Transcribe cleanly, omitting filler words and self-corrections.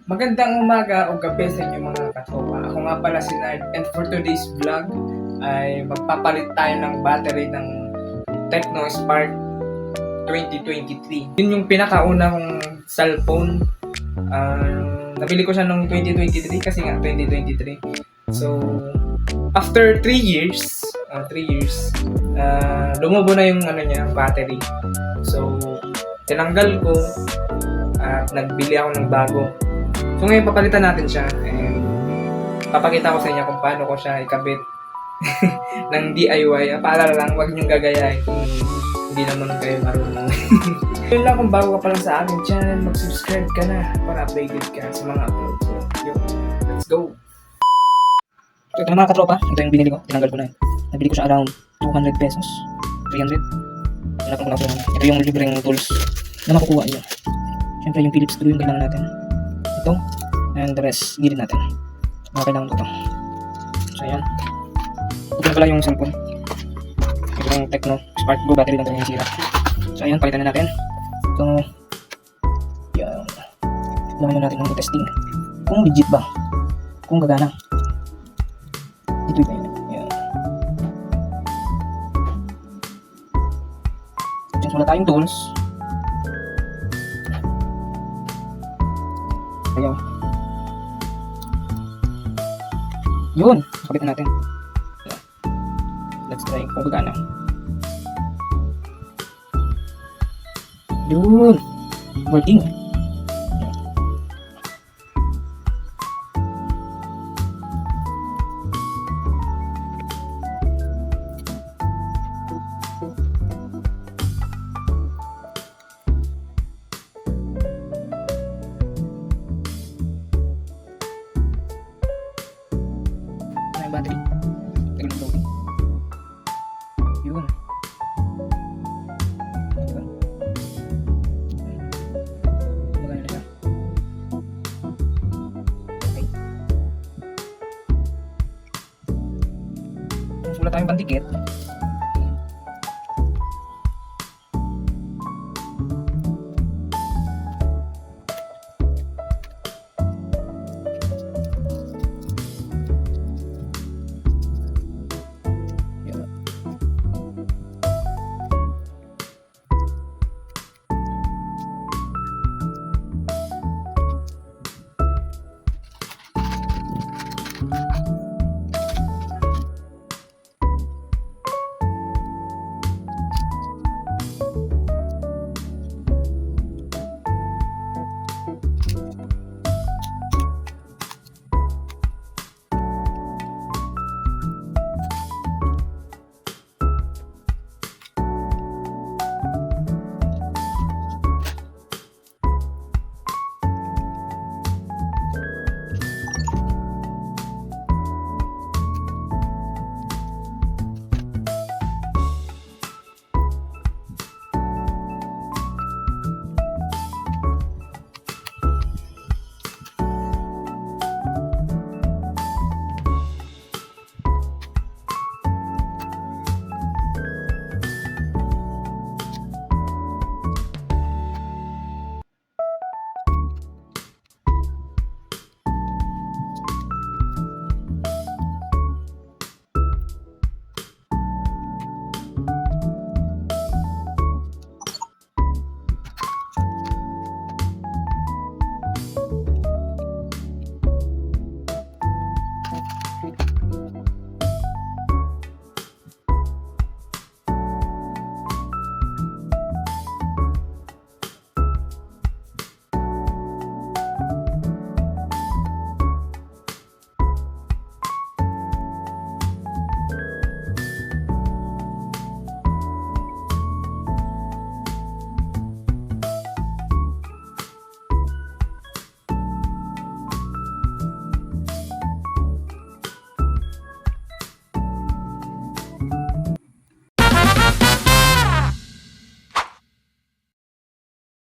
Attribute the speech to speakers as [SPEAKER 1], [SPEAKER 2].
[SPEAKER 1] Magandang umaga o gabi sa inyo mga katropa. Ako nga pala si Nard, and for today's vlog ay magpapalit tayo ng battery ng Tecno Spark 2023. Yun yung pinakauna kong cellphone. Nabili ko siya noong 2023 kasi nga 2023. So, after 3 years, lumubo na yung battery. So, tinanggal ko at nagbili ako ng bago. So ngayon papalitan natin siya and papakita ko sa inyo kung paano ko siya ikabit ng DIY. Paalala lang, huwag niyong gagayahin kung hindi naman kayo marunong. Yun lang, kung bago ka pa lang sa akin channel, mag-subscribe ka na para updated ka sa mga upload ko. Yun, let's go! So ito na mga katropa, ito yung binili ko, tinanggal ko na yun. Nabili ko siya around 200 pesos, 300. Ito yung libreng tools na makukuha nyo. Siyempre yung Phillips screw yung kailangan natin. Ito, and the rest, gilid natin. Kailangan ko ito. So, ayan. Ito pala yung cellphone. Ito yung Tecno Spark Go battery na ito yung sira. So, ayan, palitan na natin. So, yan. Tignan natin ng testing. Kung legit ba? Kung gagana. Ito yun. Ayan. Since wala tayong tools, ayaw. Yun, kapitan natin. Let's try kung gagana. Yun, working. Battery. Tagal ng loading. Yun. Diba? Magana na siya. Okay. So, wala tayong pandikit.